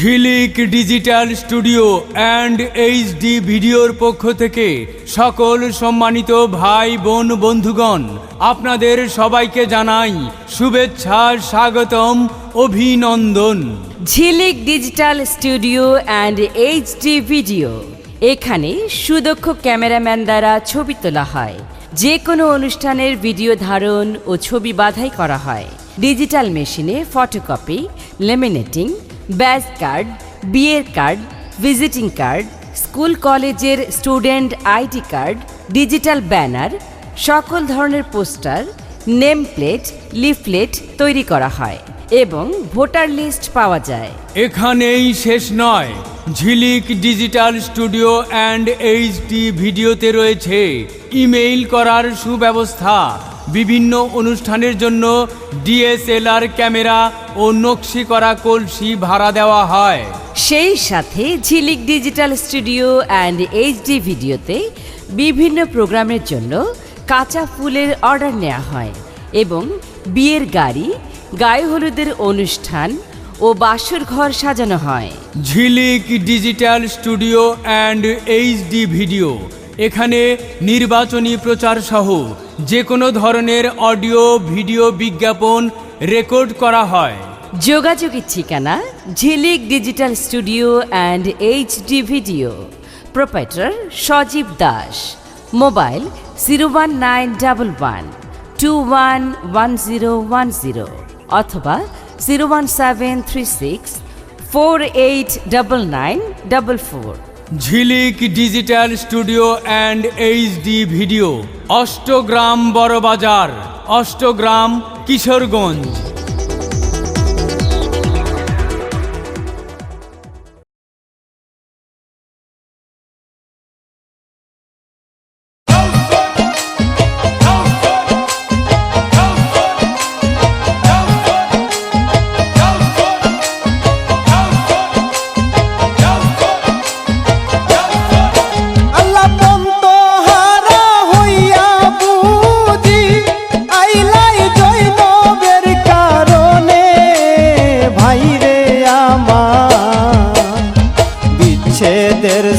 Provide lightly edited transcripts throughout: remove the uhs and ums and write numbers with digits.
Jhilik digital studio and HD ভিডিওর পক্ষ থেকে সকল সম্মানিত ভাই বোন বন্ধুগণ, আপনাদের সবাইকে জানাই শুভেচ্ছা, স্বাগতম, অভিনন্দন। ঝিলিক digital studio and HD video, এখানে সুদক্ষ ক্যামেরাম্যান দ্বারা ছবি তোলা হয়। যে কোনো অনুষ্ঠানের ভিডিও ধারণ ও ছবি বাধাই করা হয়। ডিজিটাল মেশিনে ফটোকপি, লেমিনেটিং, ব্যাজ কার্ড, বিয়ের কার্ড, ভিজিটিং কার্ড, স্কুল কলেজের student ID card, digital banner, সকল ধরনের পোস্টার, নেম প্লেট, লিফলেট তৈরি করা হয় এবং ভোটার লিস্ট পাওয়া যায়। এখানেই শেষ নয়, ঝিলিক ডিজিটাল স্টুডিও অ্যান্ড এইচডি ভিডিওতে রয়েছে ইমেইল করার সুব্যবস্থা। বিভিন্ন অনুষ্ঠানের জন্য ডিএসএলআর ক্যামেরা ও নকশি করা কলসি ভাড়া দেওয়া হয়। সেই সাথে ঝিলিক ডিজিটাল স্টুডিও অ্যান্ড এইচডি ভিডিওতে বিভিন্ন প্রোগ্রামের জন্য কাঁচা ফুলের অর্ডার নেওয়া হয় এবং বিয়ের গাড়ি, গায়ে হলুদের অনুষ্ঠান ও বাসর ঘর সাজানো হয়। ঝিলিক digital studio and HD video, এখানে নির্বাচনী প্রচার সহ যে কোনো ধরনের অডিও ভিডিও বিজ্ঞাপন রেকর্ড করা হয়। যোগাযোগের ঠিকানা Jhilik digital studio and HD video, proprietor Sajib Das, mobile 01911211010 অথবা 01736489944। Jhilik digital studio and HD video, Austagram Borobazar, Austagram, Kishoreganj.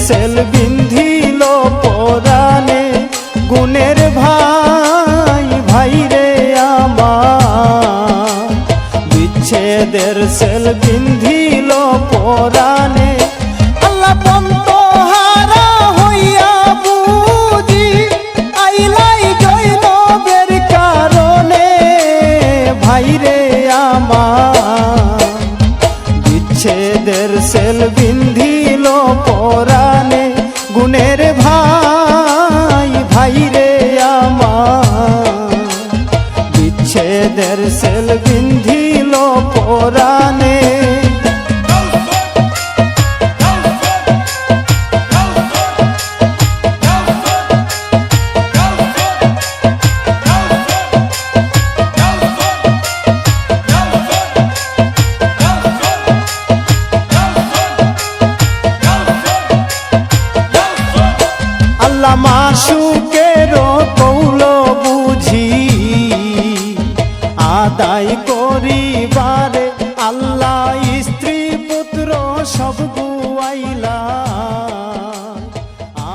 সেল বিন্ধিল পরাণে গুণের ভাই ভাই রে আমার, বিচ্ছেদের সেল বিন্ধিল পরাণে। আল্লাহ পন্ত হারা হইয়া বুঝি আইলাই জৈনবের কারণে ভাই রে আমার, বিচ্ছেদের সেল বিন্ধিল পরাণে গুণের ভাই ভাই রে আমার, বিচ্ছেদের সেল বিন্ধিল পরাণে। মাসুকের কৌল বুঝি আদায় করিবারে আল্লাহ স্ত্রী পুত্র সব গুয়াইলা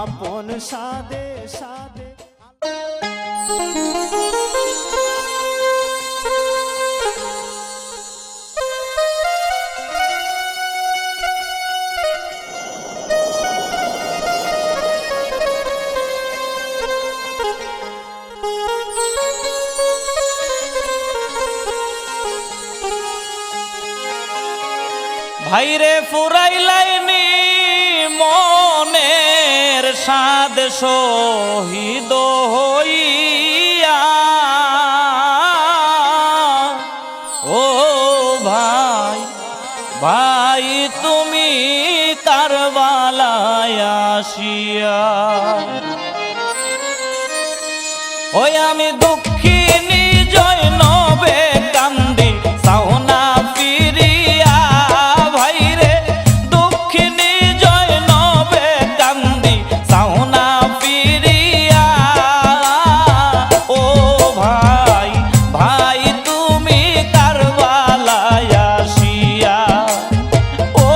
আপন সাদে সাদে। ভাইরে ফুরাইলাইনি মনের সাদ শহীদ হইয়া, ও ভাই ভাই তুমি কারবালায় আসিয়া, ওই আমি দুঃখিনী জৈনবে কান্দি সাওনা ফিরিয়া, ভাইরে দুঃখিনী জৈনবে কান্দি সাওনা ফিরিয়া, ও ভাই ভাই তুমি কারবালায় আসিয়া, ও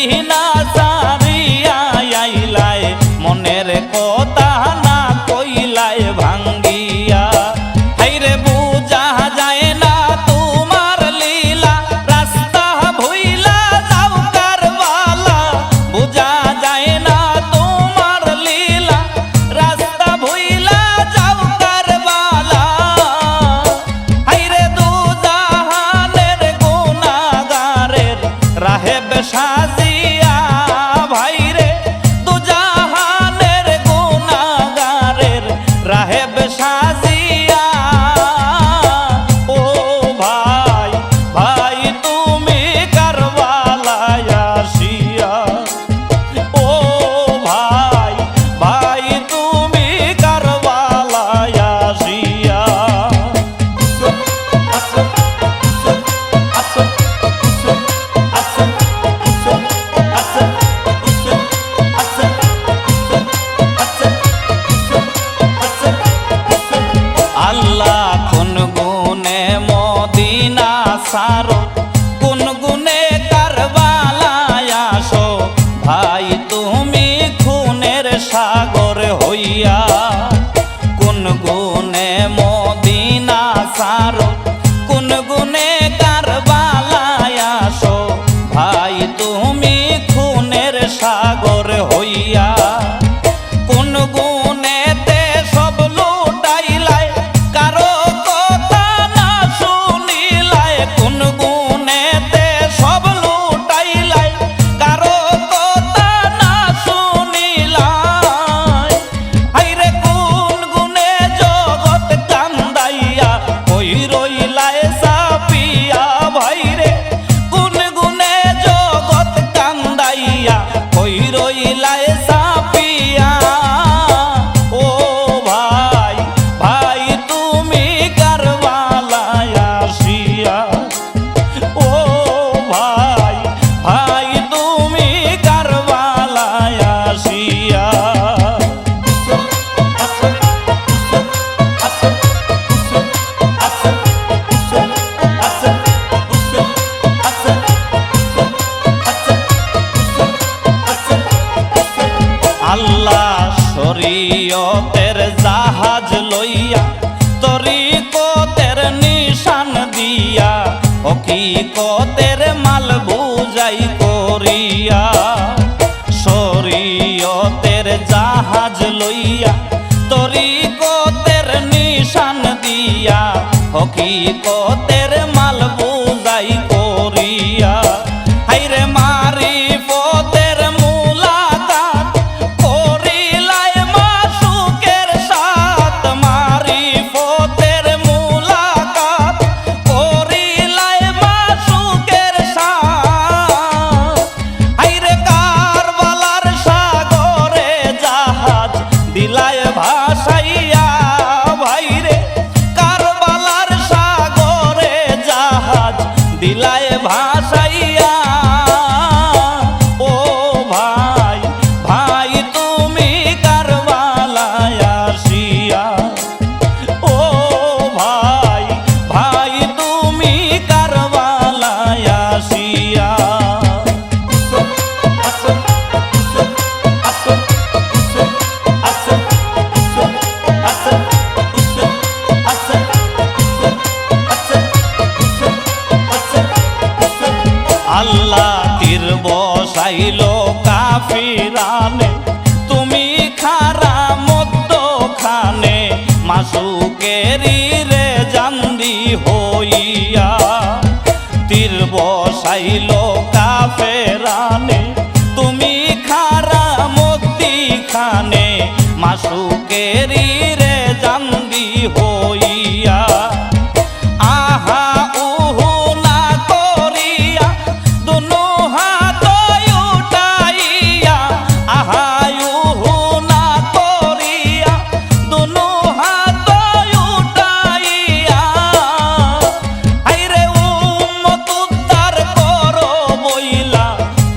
মদিনা সারিয়া আইলাই মনের কথা না কইলাই ভাঙ্গিয়া হাইরে বুঝা যায় না তোমার লীলা রাস্তা ভুইলা যাও কারবালা বুঝা যায় না তোমার লীলা রাস্তা ভুইলা যাও কারবালা হাইরে দু জাহানের গুনাহগারের রাহে বেসাজিয়া ভাইরে দু জাহানের গুনাহগারের রাহে বেসাজিয়া ও ভাই ভাই তুমি কারবালায় আসিয়া ও ভাই ভাই তুমি কারবালায় আসিয়া আল্লাহ কোন গুনে মদিনা সারো কোন গুনে কারবালায় আসো ভাই তুমি খুনের সাগর হইয়া কোন গুনে মদিনা সারো কোন গুনে কারবালায় আসো ভাই তুমি খুনের সাগর হইয়া কোন গুনেতে সব লুটাইলাই কারো কথা না শুনিলাই কোন গুনেতে সব লুটাইলাই কারো কথা না শুনিলাই হাইরে কোন গুনে জগৎ কান্দাইয়া কই রইলাই সাপিয়া ভাইরে কোন গুনে জগৎ কান্দাইয়া কই রইলাই সাপিয়া ও ভাই ভাই তুমি কারবালায় আসিয়া ও ভাই ভাই তুমি কারবালায় আসিয়া আল্লাহ শরীয়তের জাহাজ লইয়া তরিকতের নিশান দিয়া হকিকতের মাল বুঝাই করিয়া শরীয়তের জাহাজ লইয়া তরিকতের নিশান দিয়া হকিকতের মাল বুঝাই করিয়া হাইরে মারিফতের মুলাকাত করিলাই মাসুকের সাথ মারিফতের মুলাকাত করিলাই মাসুকের সাথ হাইরে কারবালার সাগরে জাহাজ দিলায় ভাসাইয়া ভাইরে কারবালার সাগরে জাহাজ দিলায় ভাসাইয়া ও ভাই ভাই তুমি কারবালায় আসিয়া ও ভাই ভাই তুমি কারবালায় আসিয়া আল্লাহ তীর বসাইলো কাফিরানে তুমি খারা মধ্যখানে মাসুকেরি রে জান্দি হইয়া তীর বসাইলো কাফেরানে তুমি খারা মধ্যখানে মাসুকেরি রে জান্দি হইয়া আহা উহু না করিয়া দুনু হাত উঠাইয়া আহা উহু না করিয়া দুনু হাত উঠাইয়া হাইরে উম্মত উদ্ধার করো বইলা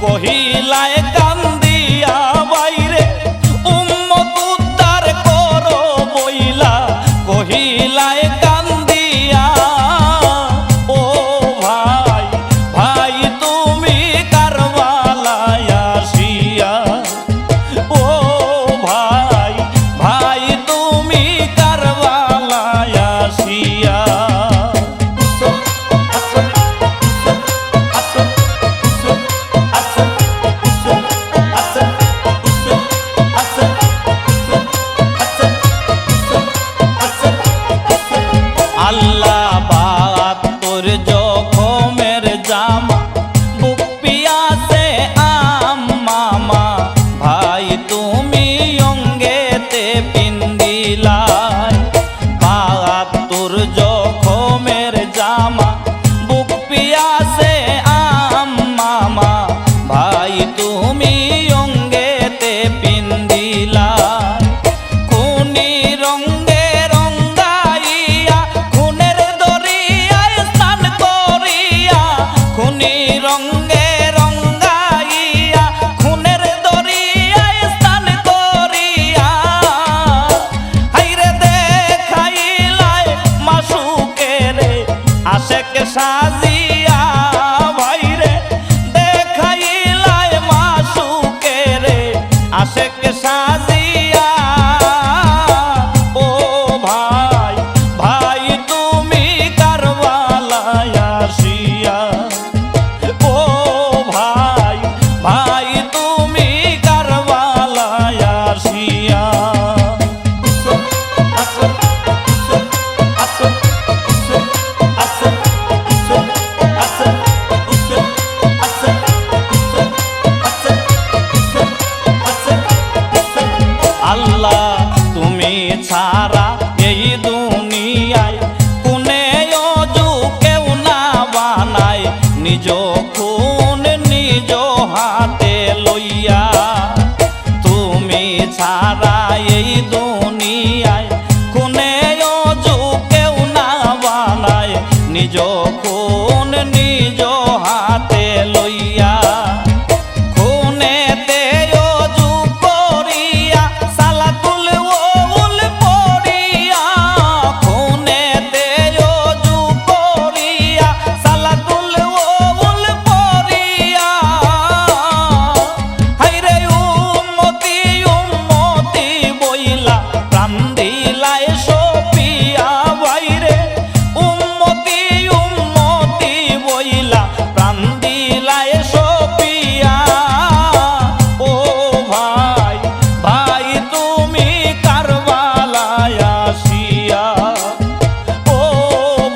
কহিলায় কান্দিয়া বাইরে উম্মত উদ্ধার করো ছাড়া এই দুনিয়ায় খুনে অজু কেউ না বানায় নিজ খুন নিজ হাতে লইয়া খুনেতে অজু করিয়া সালাতুল ওল পড়িয়া খুনেতে অজু করিয়া সালাতুল ওল পড়িয়া হায়রে উম্মতি উম্মতি বইলা প্রাণ দিলায় সপিয়া বাইরে উম্মতি উম্মতি বইলা প্রাণ দিলায় সপিয়া ও ভাই ভাই তুমি কারবালায় আসিয়া ও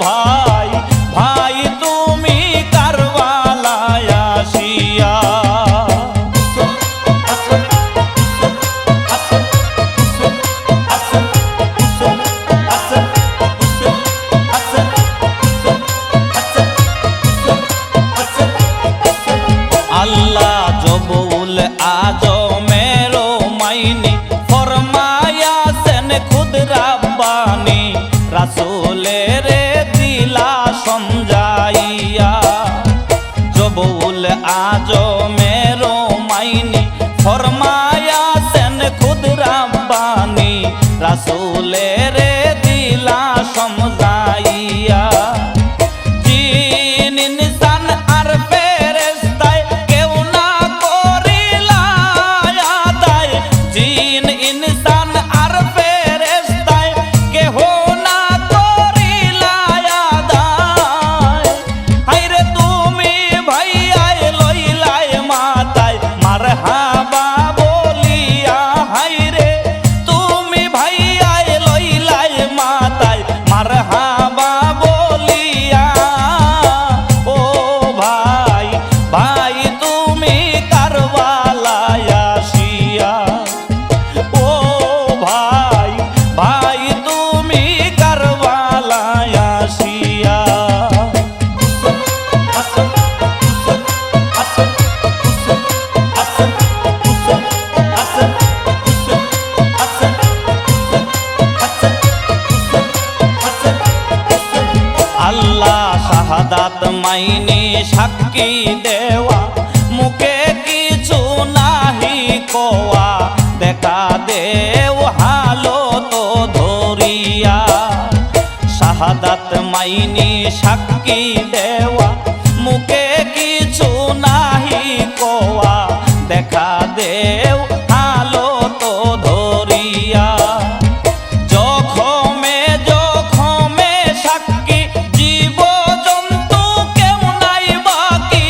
ভাই ভাই তুমি কারবালায় আসিয়া আল্লাহ জবুল আজমেরো মাইনি ফরমায়াছেন খুদ রাব্বানি রাসূলের দিলা সমঝাইয়া জবুল আজমেরো মাইনি ফরমায়াছেন খুদ রাব্বানি রাসূলের দিলা সমঝাইয়া জিন ইনসান আর ফেরেশতায় কেউ না করিলা আদায় জিন ইনসান আর ফেরেশতায় কেহ না করিলা আদায় হায়রে তুমি ভাইয়ায় লইলায় মাতায় মারহাবা বলিয়া হায়রে তুমি ভাইয়ায় লইলায় মাতায় মারহাবা বলিয়া ও ভাই ভাই তুমি কারবালায় আসিয়া ও ভাই ভাই তুমি কারবালায় আসিয়া আল্লাহ শাহাদাত মাইনি সাক্ষী দেওয়া মুখে কিছু নাহি কোয়া দেখা দেও হালো তো ধরিয়া শাহাদাত মাইনি সাক্ষী দেওয়া মুখে কিছু নাহি কোয়া দেখা দেও হালো তো ধরিয়া জখমে জখমে সাক্ষী জীব জন্তু কেউ নাই বাকি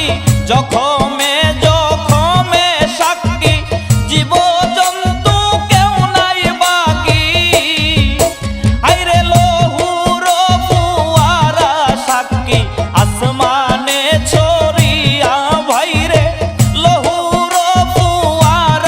জখমে জখমে সাক্ষী জীব জন্তু কেউ নাই বাকি আইরে লহুর ফুয়ারা সাক্ষী আসমানে ছড়িয়া ভাইরে লহুর ফুয়ারা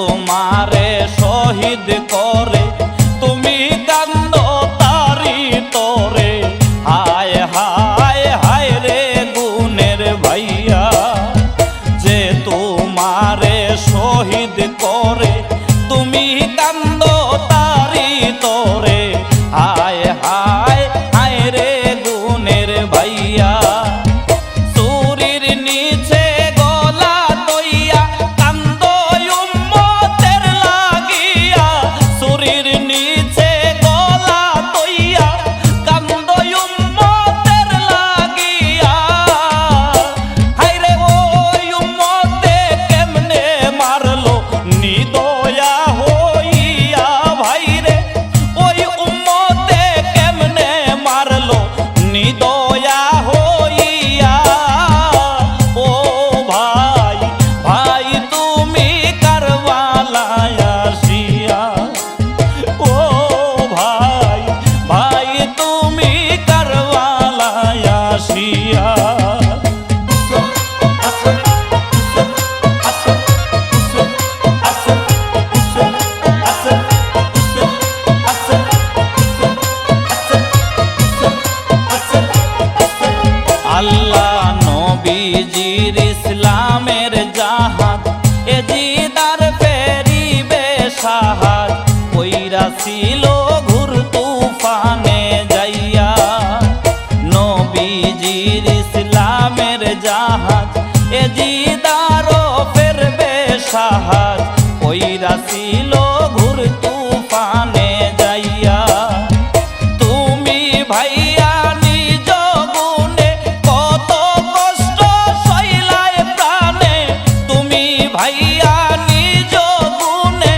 তোমারে শহীদ করে তুমি কান্দ তারি তোরে। হায় হায় হায় রে গুণের ভাইয়া, যে তোমারে শহীদ করে তুমি কান্দ তারি তোরে। হায় হায় হায় রে গুণের ভাইয়া, চুরির নিচে গলা দইয়া কান্দ উম্মতের লাগিয়া। চুরির নিচে গলা দইয়া কান্দ উম্মতের লাগিয়া। হায়রে ওই উম্মতে কেমনে মারলো নিদয়া হইয়া। ভাইরে ওই উম্মতে কেমনে মারলো নিদয়া হইয়া। ও ভাই ভাই তুমি কারবালায় আসিয়া। ও ভাই ভাই তুমি কারবালায় আসিয়া। আল্লাহ নবীজির ইসলামের জাহাজ এ জিদার ফেরিবে সাহাজ। কইরা ছিল ঘুর তুফানে যাইয়া। নবীজির ইসলামের জাহাজ এ জিদারও ফেরবে সাহাজ। কইরা ছিল ঘুর তুফানে যাইয়া। তুমি ভাইয়া নিজ গুণে কত কষ্ট সইলায় প্রাণে। তুমি ভাইয়া নিজ গুণে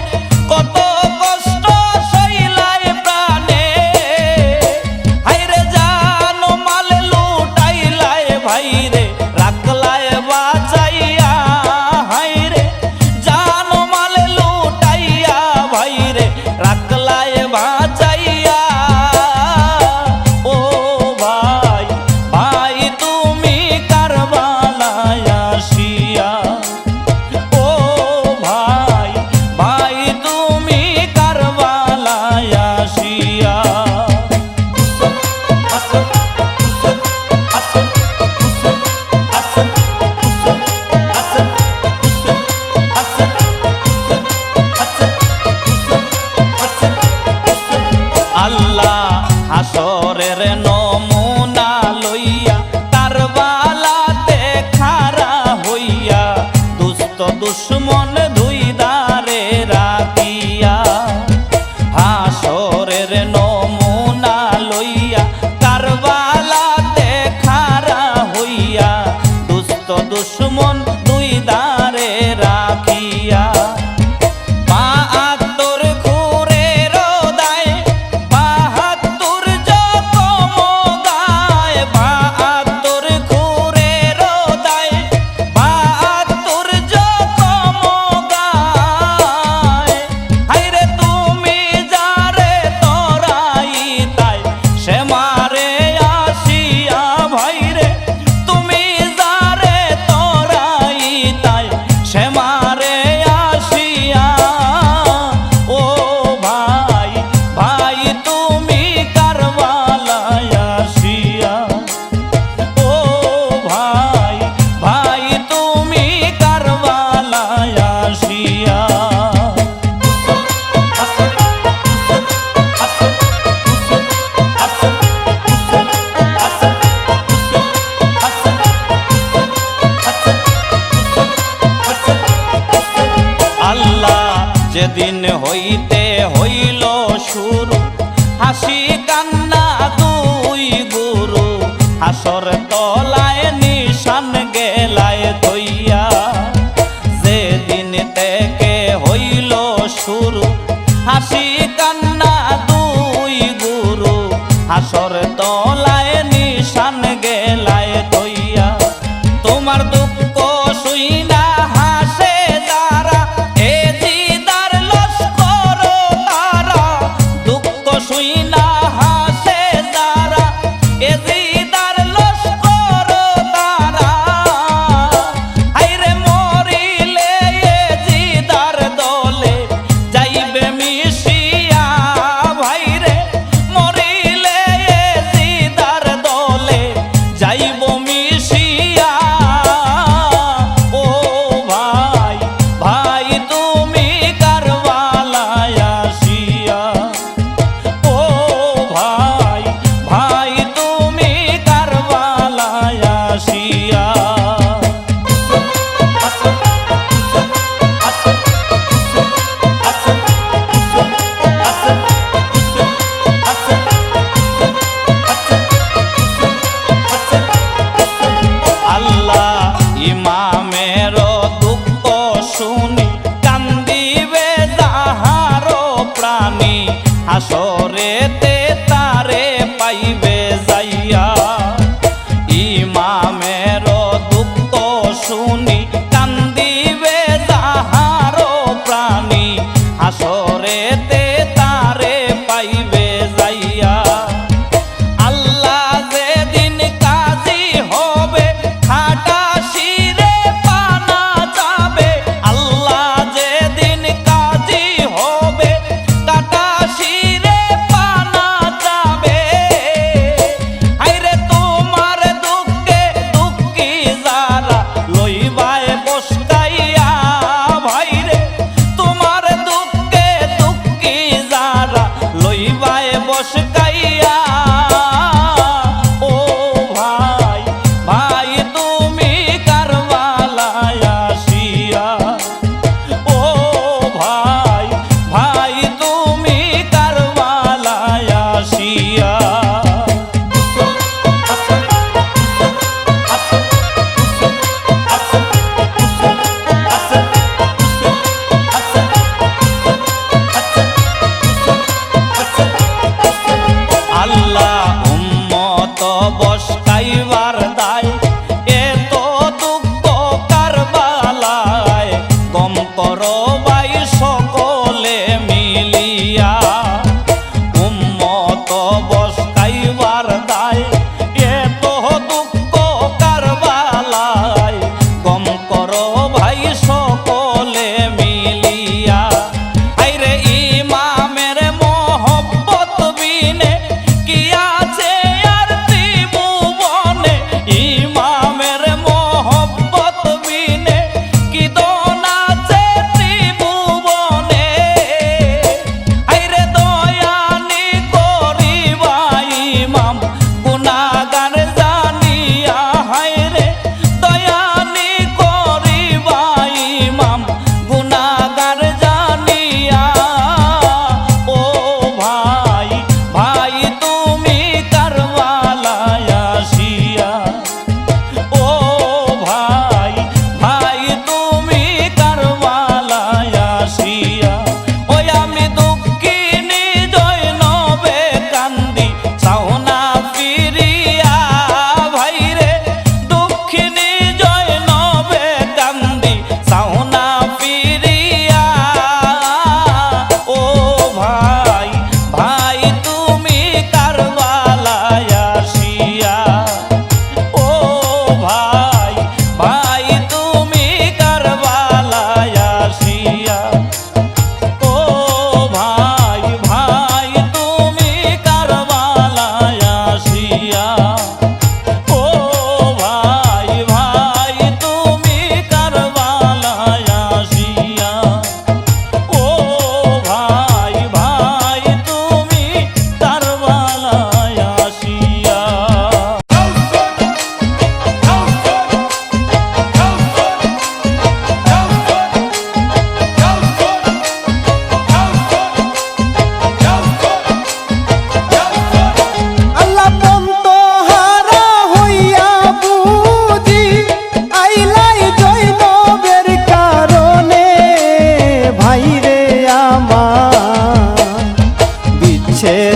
কত কষ্ট সইলায় প্রাণে। হাইরে জান মাল লুটাইলায় ভাইরে রাখলায় বাঁচাইয়া। হাইরে জান মাল লুটাইয়া ভাইরে রাখলায় বাঁচাইয়া। ও ভাই ভাই তুমি কারবালায় আসিয়া। ও ভাই ভাই তুমি কারবালায় আসিয়া। আল্লাহ হাসরের নমুনা লইয়া কারবালাতে খাড়া হইয়া। দুষ্ট দুশ্মন দুই দারে রাখিয়া। হাসরের নমুনা লইয়া কারবালাতে খাড়া হইয়া। দুষ্ট দুশ্মন দুই দারে রাখিয়া। বাহাত্তর খুরের দায় বাহাত্তর জখম গায়। বাহাত্তর খুরের দায় বাহাত্তর জখম গায়। হায়রে তুমি যারে তরাই তাই সে মারে আসিয়া। ভাইরে তুমি যারে তরাই তাই সে মারে আসিয়া। ও ভাই ভাই তুমি কারবালায় আসিয়া। ও ভাই ভাই তুমি কারবালায় আসিয়া। আল্লাহ যেদিন হইতে হইল শুরু হাসি কান্না দুই গুরু। হাসর তলায় নিশান গেলায় থইয়া। যেদিন থেকে হইল শুরু হাসি কান্না দুই গুরু। হাসর তলায় নিশান গেলায় থইয়া। তোমার দুঃখ শুইনা হাসে যারা এ জিদার লস্কর তারা। দুঃখ শুইনা হাসে যারা এ জিদার লস্কর তারা। হায়রে মরিলে এ জিদার দলে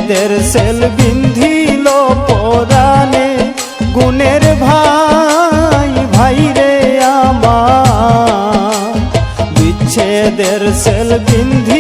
বিচ্ছেদের সেল বিন্ধিল পরাণে গুণের ভাই ভাই রে আমার বিচ্ছেদের সেল বিন্ধি